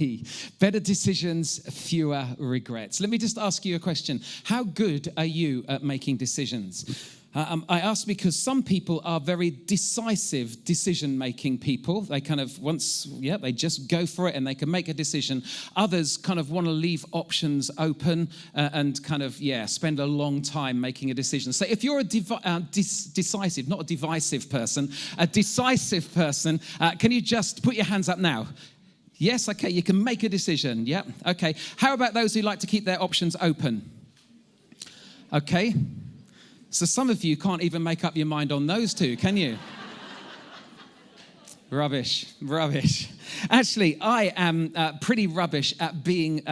me. Better decisions, fewer regrets. Let me just ask you a question. How good are you at making decisions? I ask because some people are very decisive decision-making people. They kind of they just go for it and they can make a decision. Others kind of want to leave options open and kind of, spend a long time making a decision. So if you're a decisive, not a divisive person, a decisive person, can you just put your hands up now? Yes, okay, you can make a decision. Yeah, okay. How about those who like to keep their options open? Okay. So some of you can't even make up your mind on those two, can you? Rubbish. Actually, I am pretty rubbish at being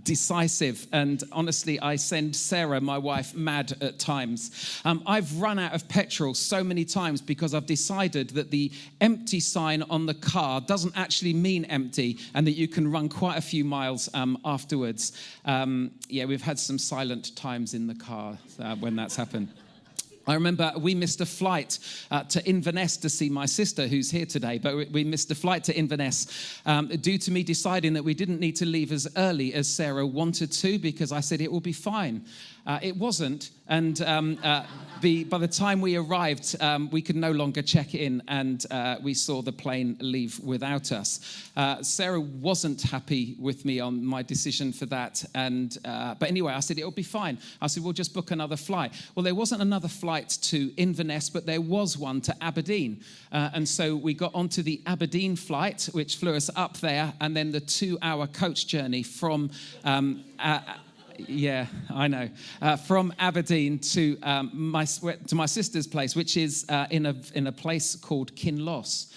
decisive. And honestly, I send Sarah, my wife, mad at times. I've run out of petrol so many times because I've decided that the empty sign on the car doesn't actually mean empty and that you can run quite a few miles afterwards. We've had some silent times in the car when that's happened. I remember we missed a flight to Inverness to see my sister, who's here today, but we missed a flight to Inverness due to me deciding that we didn't need to leave as early as Sarah wanted to, because I said it will be fine. It wasn't, and by the time we arrived, we could no longer check in, and we saw the plane leave without us. Sarah wasn't happy with me on my decision for that, but anyway, I said it'll be fine. I said we'll just book another flight. Well, there wasn't another flight to Inverness, but there was one to Aberdeen, and so we got onto the Aberdeen flight, which flew us up there, and then the 2-hour coach journey from from Aberdeen to my sister's place, which is in a place called Kinloss.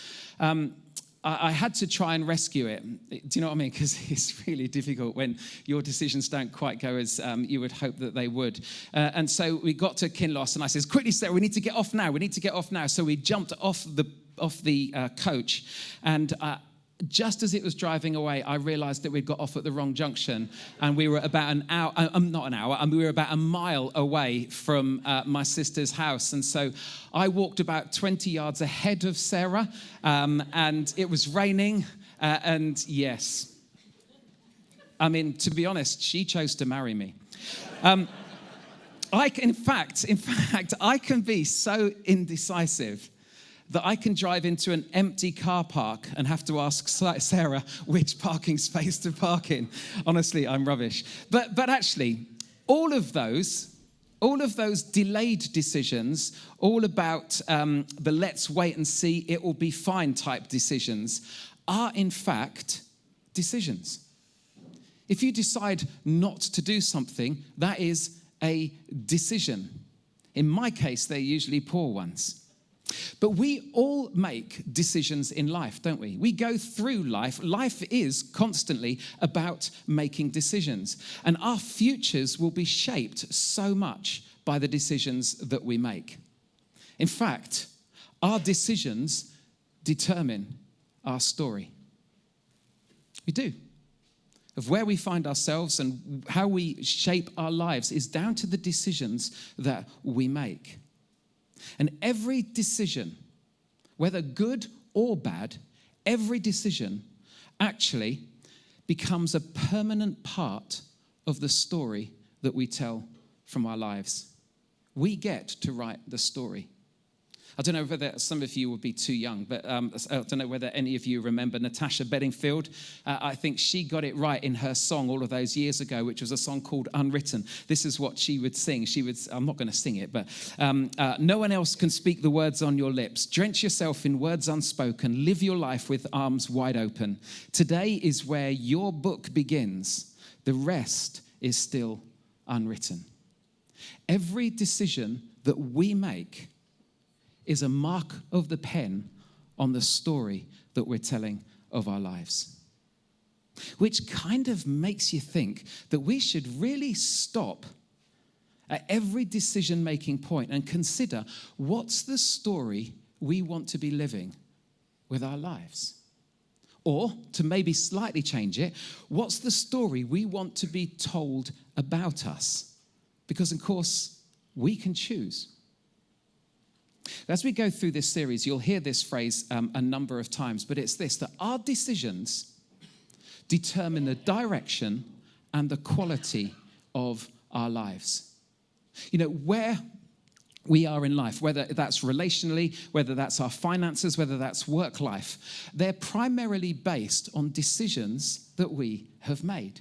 I had to try and rescue it. Do you know what I mean? Because it's really difficult when your decisions don't quite go as you would hope that they would. And so we got to Kinloss, and I said, "Quickly, Sarah, we need to get off now." So we jumped off the coach, and just as it was driving away, I realized that we'd got off at the wrong junction, and we were about we were about a mile away from my sister's house. And so I walked about 20 yards ahead of Sarah, and it was raining, and yes. I mean, to be honest, she chose to marry me. In fact, I can be so indecisive that I can drive into an empty car park and have to ask Sarah which parking space to park in. Honestly, I'm rubbish. But actually, all of those delayed decisions, all about the let's wait and see, it will be fine type decisions, are in fact decisions. If you decide not to do something, that is a decision. In my case, they're usually poor ones. But we all make decisions in life, don't we? We go through life. Life is constantly about making decisions. And our futures will be shaped so much by the decisions that we make. In fact, our decisions determine our story. We do. Of where we find ourselves and how we shape our lives is down to the decisions that we make. And every decision, whether good or bad, every decision actually becomes a permanent part of the story that we tell from our lives. We get to write the story. I don't know whether some of you would be too young, but I don't know whether any of you remember Natasha Bedingfield. I think she got it right in her song all of those years ago, which was a song called Unwritten. This is what she would sing. I'm not going to sing it, but no one else can speak the words on your lips. Drench yourself in words unspoken. Live your life with arms wide open. Today is where your book begins. The rest is still unwritten. Every decision that we make is a mark of the pen on the story that we're telling of our lives. Which kind of makes you think that we should really stop at every decision-making point and consider what's the story we want to be living with our lives. Or, to maybe slightly change it, what's the story we want to be told about us? Because, of course, we can choose. As we go through this series, you'll hear this phrase a number of times, but it's this, that our decisions determine the direction and the quality of our lives. You know, where we are in life, whether that's relationally, whether that's our finances, whether that's work life, they're primarily based on decisions that we have made.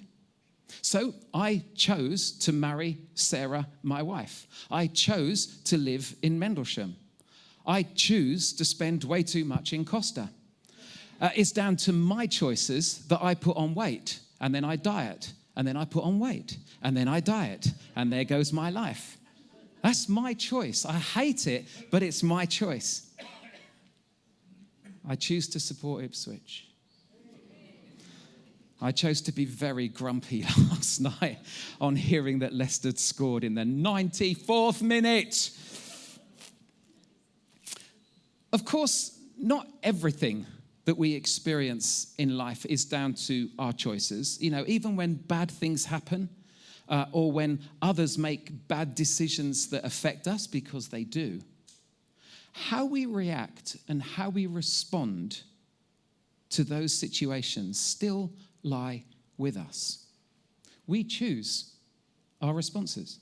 So I chose to marry Sarah, my wife. I chose to live in Mendlesham. I choose to spend way too much in Costa. It's down to my choices that I put on weight, and then I diet, and then I put on weight, and then I diet, and there goes my life. That's my choice. I hate it, but it's my choice. I choose to support Ipswich. I chose to be very grumpy last night on hearing that Leicester scored in the 94th minute. Of course, not everything that we experience in life is down to our choices. You know, even when bad things happen, or when others make bad decisions that affect us, because they do, how we react and how we respond to those situations still lie with us. We choose our responses.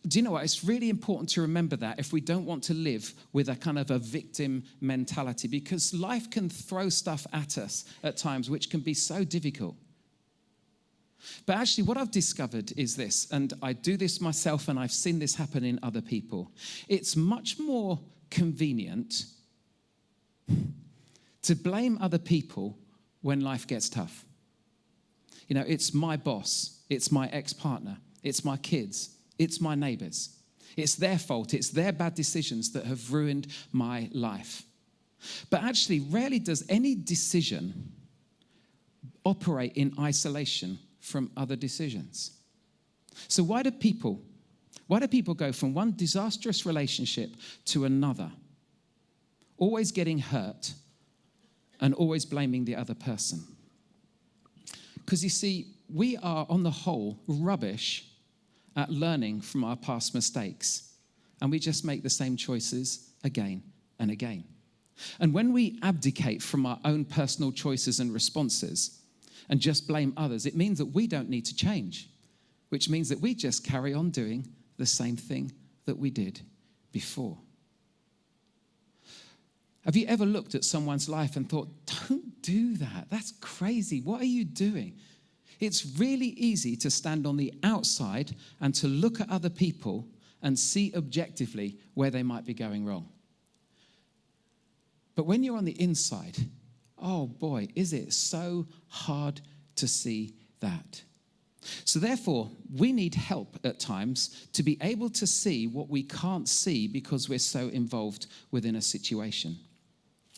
Do you know what? It's really important to remember that if we don't want to live with a kind of a victim mentality, because life can throw stuff at us at times which can be so difficult. But actually, what I've discovered is this, and I do this myself, and I've seen this happen in other people. It's much more convenient to blame other people when life gets tough. You know, it's my boss, it's my ex-partner, it's my kids, it's my neighbors. It's their fault, it's their bad decisions that have ruined my life. But actually, rarely does any decision operate in isolation from other decisions. So why do people go from one disastrous relationship to another, always getting hurt and always blaming the other person? Because you see, we are on the whole rubbish at learning from our past mistakes, and we just make the same choices again and again. And when we abdicate from our own personal choices and responses and just blame others, it means that we don't need to change, which means that we just carry on doing the same thing that we did before. Have you ever looked at someone's life and thought, don't do that, that's crazy, what are you doing? It's really easy to stand on the outside and to look at other people and see objectively where they might be going wrong. But when you're on the inside, oh boy, is it so hard to see that. So therefore, we need help at times to be able to see what we can't see because we're so involved within a situation.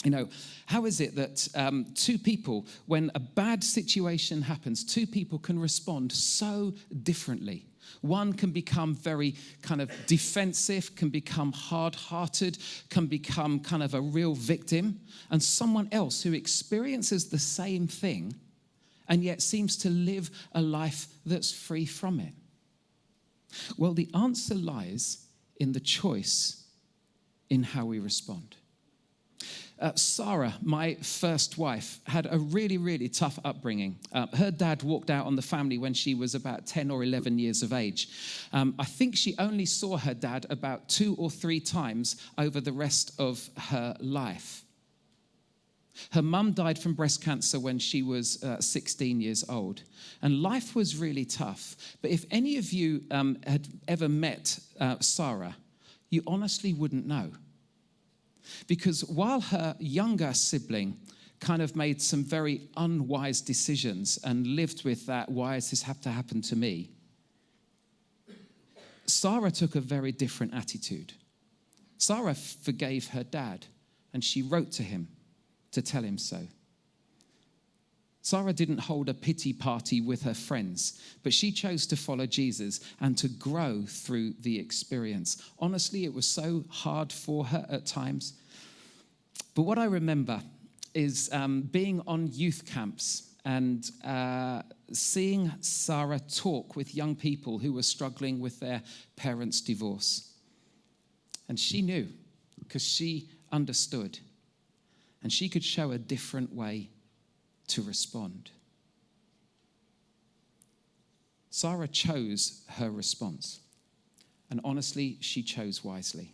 You know, how is it that two people, when a bad situation happens, two people can respond so differently? One can become very kind of defensive, can become hard-hearted, can become kind of a real victim, and someone else who experiences the same thing and yet seems to live a life that's free from it. Well, the answer lies in the choice in how we respond. Sarah, my first wife, had a really, really tough upbringing. Her dad walked out on the family when she was about 10 or 11 years of age. I think she only saw her dad about 2 or 3 times over the rest of her life. Her mum died from breast cancer when she was 16 years old. And life was really tough. But if any of you had ever met Sarah, you honestly wouldn't know. Because while her younger sibling kind of made some very unwise decisions and lived with that, why does this have to happen to me? Sarah took a very different attitude. Sarah forgave her dad, and she wrote to him to tell him so. Sarah didn't hold a pity party with her friends, but she chose to follow Jesus and to grow through the experience. Honestly, it was so hard for her at times. But what I remember is being on youth camps and seeing Sarah talk with young people who were struggling with their parents' divorce. And she knew, because she understood. And she could show a different way to respond. Sarah chose her response. And honestly, she chose wisely.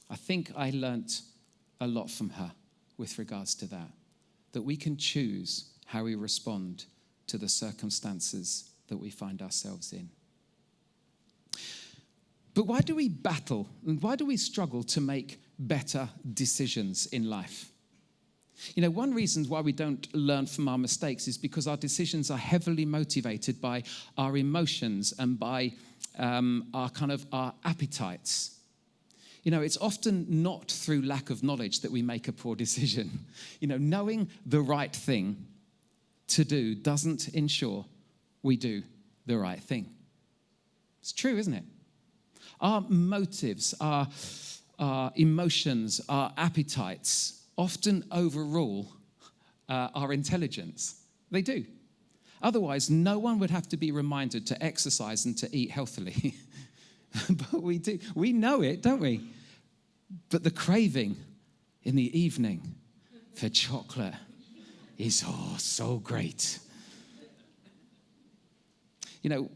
I think I learnt a lot from her with regards to that we can choose how we respond to the circumstances that we find ourselves in. But why do we battle and why do we struggle to make better decisions in life? You know, one reason why we don't learn from our mistakes is because our decisions are heavily motivated by our emotions and by our appetites. You know, it's often not through lack of knowledge that we make a poor decision. You know, knowing the right thing to do doesn't ensure we do the right thing. It's true, isn't it? Our motives, our emotions, our appetites often overrule our intelligence. They do. Otherwise, no one would have to be reminded to exercise and to eat healthily. But we do. We know it, don't we? But the craving in the evening for chocolate is so great. You know,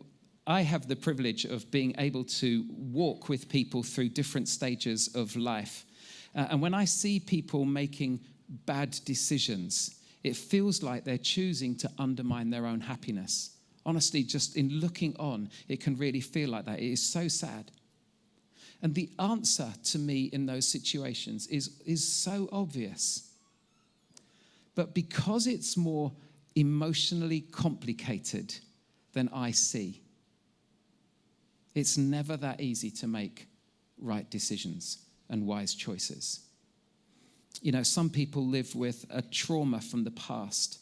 I have the privilege of being able to walk with people through different stages of life. And when I see people making bad decisions, it feels like they're choosing to undermine their own happiness. Honestly, just in looking on, it can really feel like that. It is so sad. And the answer to me in those situations is so obvious. But because it's more emotionally complicated than I see, it's never that easy to make right decisions and wise choices. You know, some people live with a trauma from the past,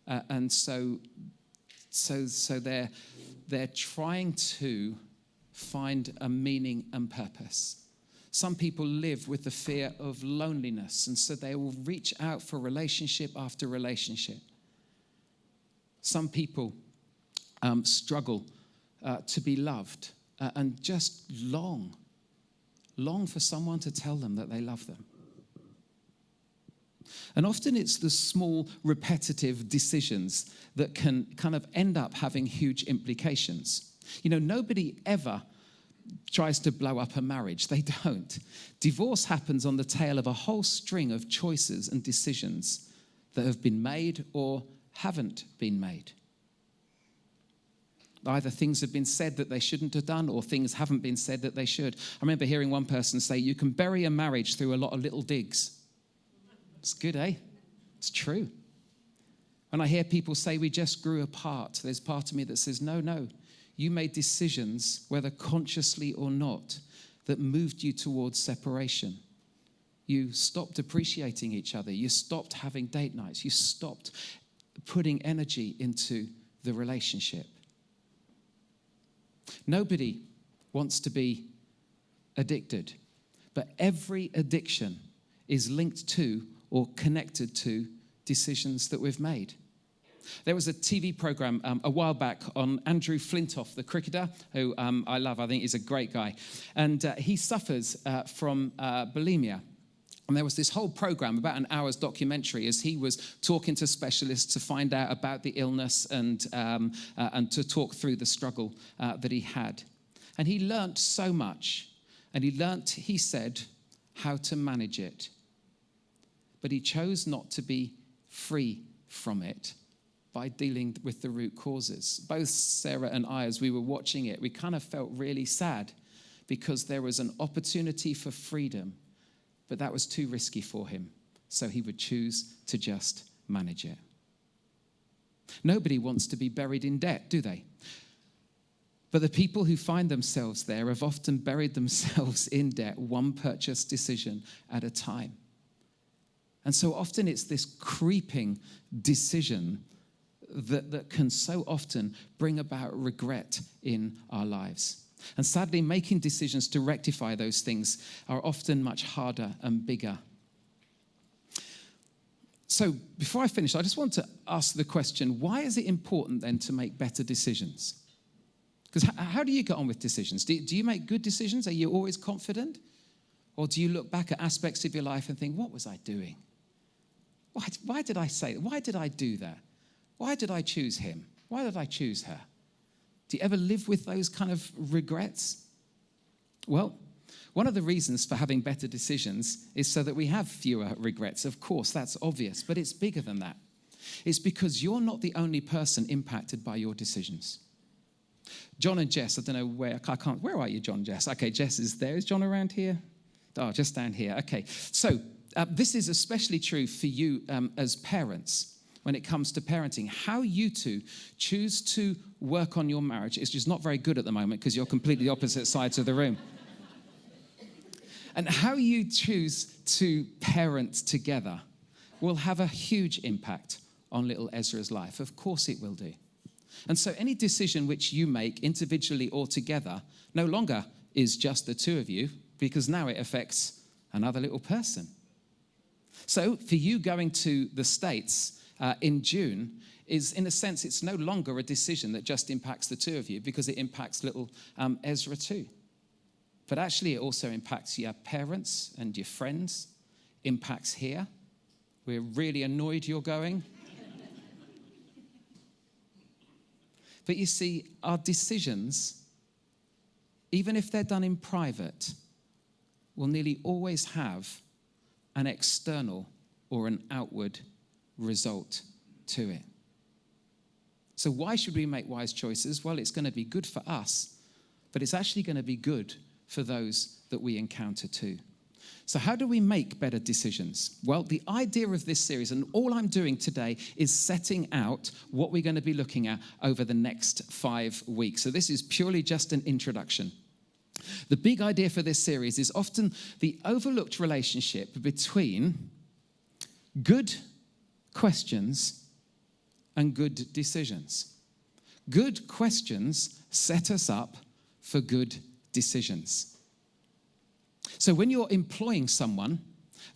and so they're trying to find a meaning and purpose. Some people live with the fear of loneliness, and so they will reach out for relationship after relationship. Some people struggle to be loved and just long for someone to tell them that they love them. And often it's the small, repetitive decisions that can kind of end up having huge implications. You know, nobody ever tries to blow up a marriage. They don't. Divorce happens on the tail of a whole string of choices and decisions that have been made or haven't been made. Either things have been said that they shouldn't have done, or things haven't been said that they should. I remember hearing one person say, you can bury a marriage through a lot of little digs. It's good, eh? It's true. When I hear people say we just grew apart, there's part of me that says, no. You made decisions, whether consciously or not, that moved you towards separation. You stopped appreciating each other. You stopped having date nights. You stopped putting energy into the relationship. Nobody wants to be addicted, but every addiction is linked to or connected to decisions that we've made. There was a TV program a while back on Andrew Flintoff, the cricketer, who I love. I think he's a great guy. And he suffers from bulimia. And there was this whole program, about an hour's documentary, as he was talking to specialists to find out about the illness and to talk through the struggle that he had. And he learnt so much. And he said, how to manage it. But he chose not to be free from it by dealing with the root causes. Both Sarah and I, as we were watching it, we kind of felt really sad because there was an opportunity for freedom, but that was too risky for him. So he would choose to just manage it. Nobody wants to be buried in debt, do they? But the people who find themselves there have often buried themselves in debt, one purchase decision at a time. And so often it's this creeping decision that can so often bring about regret in our lives. And sadly, making decisions to rectify those things are often much harder and bigger. So before I finish, I just want to ask the question, why is it important then to make better decisions? Because how do you get on with decisions? Do you make good decisions? Are you always confident? Or do you look back at aspects of your life and think, what was I doing? Why did I say that? Why did I do that? Why did I choose him? Why did I choose her? Do you ever live with those kind of regrets? Well, one of the reasons for having better decisions is so that we have fewer regrets. Of course, that's obvious, but it's bigger than that. It's because you're not the only person impacted by your decisions. John and Jess, I don't know where, where are you, John, Jess? Okay, Jess is there. Is John around here? Oh, just down here. Okay, so this is especially true for you as parents when it comes to parenting. How you two choose to work on your marriage is just not very good at the moment because you're completely opposite sides of the room. And how you choose to parent together will have a huge impact on little Ezra's life. Of course it will do. And so any decision which you make individually or together no longer is just the two of you, because now it affects another little person. So for you going to the States in June is, in a sense, it's no longer a decision that just impacts the two of you, because it impacts little Ezra too. But actually it also impacts your parents and your friends, impacts here. We're really annoyed you're going. But you see, our decisions, even if they're done in private, will nearly always have an external or an outward result to it. So why should we make wise choices? Well, it's going to be good for us, but it's actually going to be good for those that we encounter too. So how do we make better decisions? Well, the idea of this series, and all I'm doing today, is setting out what we're going to be looking at over the next 5 weeks. So this is purely just an introduction. The big idea for this series is often the overlooked relationship between good questions and good decisions. Good questions set us up for good decisions. So when you're employing someone,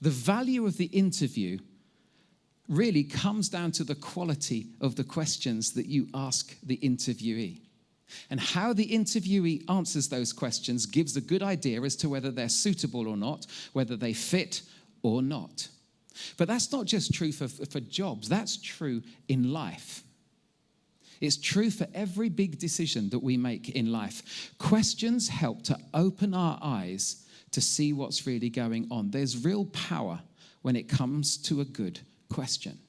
the value of the interview really comes down to the quality of the questions that you ask the interviewee. And how the interviewee answers those questions gives a good idea as to whether they're suitable or not, whether they fit or not. But that's not just true for jobs, that's true in life. It's true for every big decision that we make in life. Questions help to open our eyes to see what's really going on. There's real power when it comes to a good question.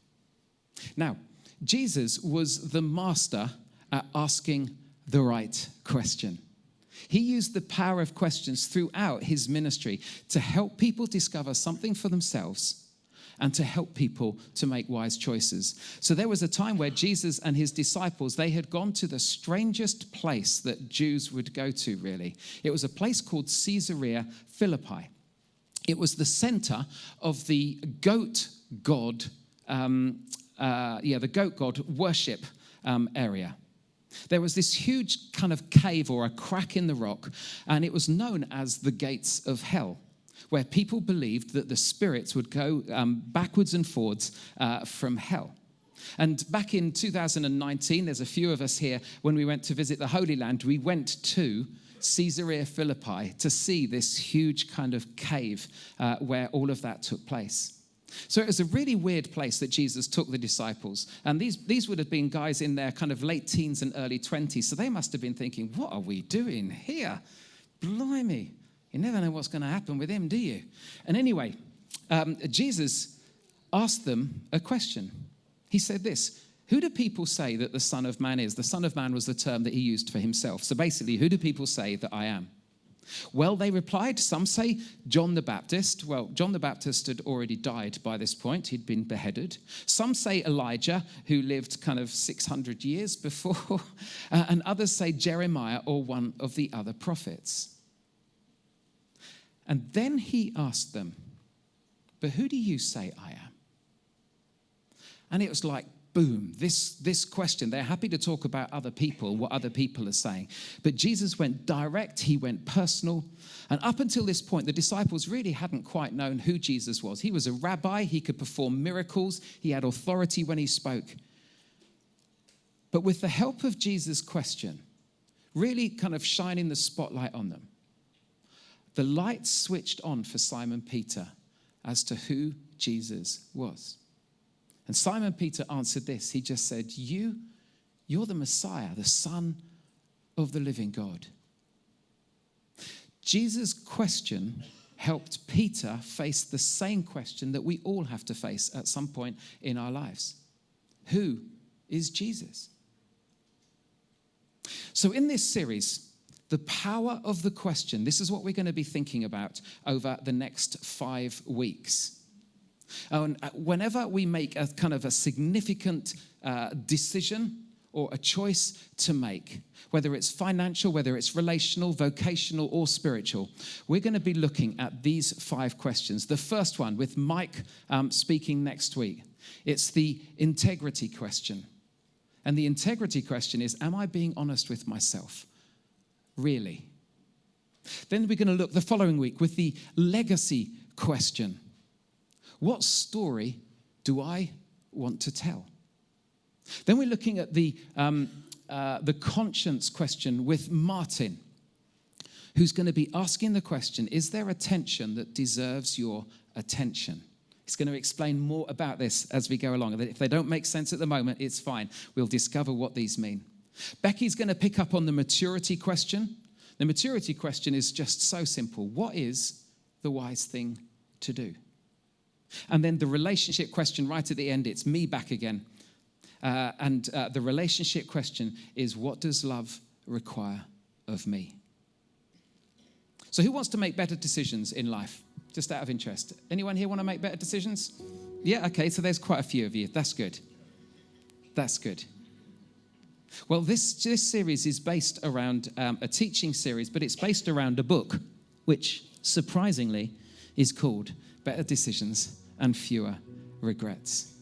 Now, Jesus was the master at asking the right question. He used the power of questions throughout his ministry to help people discover something for themselves and to help people to make wise choices. So there was a time where Jesus and his disciples, they had gone to the strangest place that Jews would go to, really. It was a place called Caesarea Philippi. It was the center of the goat god, the goat god worship area. There was this huge kind of cave or a crack in the rock, and it was known as the gates of hell, where people believed that the spirits would go backwards and forwards from hell. And back in 2019, there's a few of us here, when we went to visit the Holy Land, we went to Caesarea Philippi to see this huge kind of cave where all of that took place. So it was a really weird place that Jesus took the disciples. And these would have been guys in their kind of late teens and early 20s. So they must have been thinking, what are we doing here? Blimey. You never know what's going to happen with him, do you? And anyway, Jesus asked them a question. He said this: who do people say that the Son of Man is? The Son of Man was the term that he used for himself. So basically, who do people say that I am? Well, they replied, some say John the Baptist. Well, John the Baptist had already died by this point. He'd been beheaded. Some say Elijah, who lived kind of 600 years before. And others say Jeremiah or one of the other prophets. And then he asked them, but who do you say I am? And it was like, boom, this question. They're happy to talk about other people, what other people are saying. But Jesus went direct, he went personal. And up until this point, the disciples really hadn't quite known who Jesus was. He was a rabbi, he could perform miracles, he had authority when he spoke. But with the help of Jesus' question, really kind of shining the spotlight on them, the light switched on for Simon Peter as to who Jesus was. And Simon Peter answered this. He just said, you're the Messiah, the Son of the living God. Jesus' question helped Peter face the same question that we all have to face at some point in our lives. Who is Jesus? So in this series, the power of the question, this is what we're going to be thinking about over the next 5 weeks. And whenever we make a kind of a significant decision or a choice to make, whether it's financial, whether it's relational, vocational, or spiritual, we're going to be looking at these 5 questions. The first one, with Mike speaking next week, it's the integrity question. And the integrity question is, am I being honest with myself? Really? Then we're going to look the following week with the legacy question. What story do I want to tell? Then we're looking at the conscience question with Martin, who's going to be asking the question, is there a tension that deserves your attention? He's going to explain more about this as we go along. If they don't make sense at the moment, it's fine. We'll discover what these mean. Becky's going to pick up on the maturity question. The maturity question is just so simple. What is the wise thing to do? And then the relationship question right at the end, it's me back again. The relationship question is, what does love require of me? So who wants to make better decisions in life? Just out of interest. Anyone here want to make better decisions? Yeah, okay, so there's quite a few of you. That's good. That's good. Well, this series is based around a teaching series, but it's based around a book, which surprisingly is called Better Decisions and Fewer Regrets.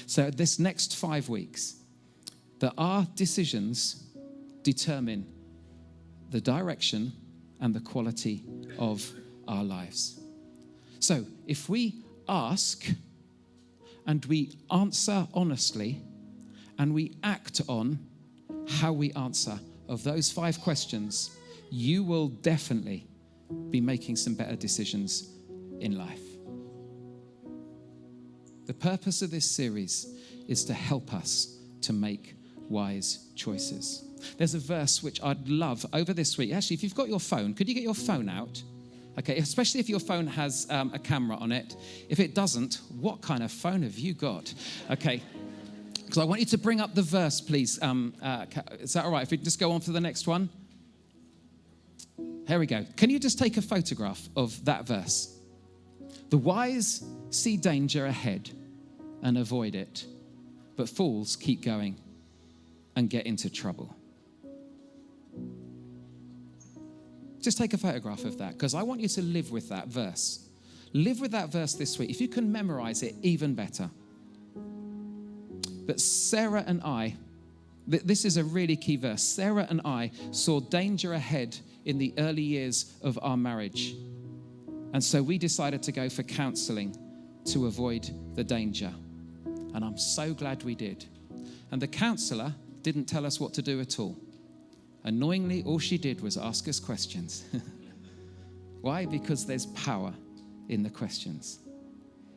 So this next 5 weeks, that our decisions determine the direction and the quality of our lives. So if we ask and we answer honestly and we act on how we answer of those 5 questions, you will definitely be making some better decisions in life. The purpose of this series is to help us to make wise choices. There's a verse which I'd love over this week. Actually, if you've got your phone, could you get your phone out? Okay, especially if your phone has a camera on it. If it doesn't, what kind of phone have you got? Okay, because I want you to bring up the verse, please. Is that all right? If we just go on to the next one. Here we go. Can you just take a photograph of that verse? The wise see danger ahead and avoid it, but fools keep going and get into trouble. Just take a photograph of that, because I want you to live with that verse. Live with that verse this week. If you can memorize it, even better. But Sarah and I, this is a really key verse. Sarah and I saw danger ahead in the early years of our marriage. And so we decided to go for counseling to avoid the danger. And I'm so glad we did. And the counselor didn't tell us what to do at all. Annoyingly, all she did was ask us questions. Why? Because there's power in the questions.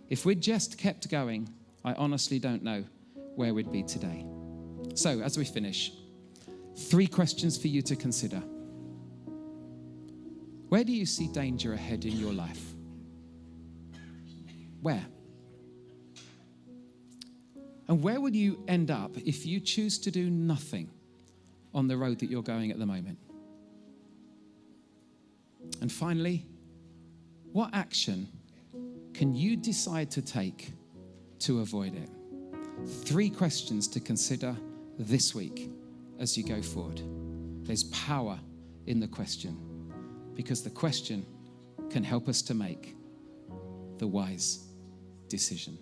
If we'd just kept going, I honestly don't know where we'd be today. So, as we finish, 3 questions for you to consider. Where do you see danger ahead in your life? Where? And where will you end up if you choose to do nothing on the road that you're going at the moment? And finally, what action can you decide to take to avoid it? 3 questions to consider this week as you go forward. There's power in the question, because the question can help us to make the wise decision.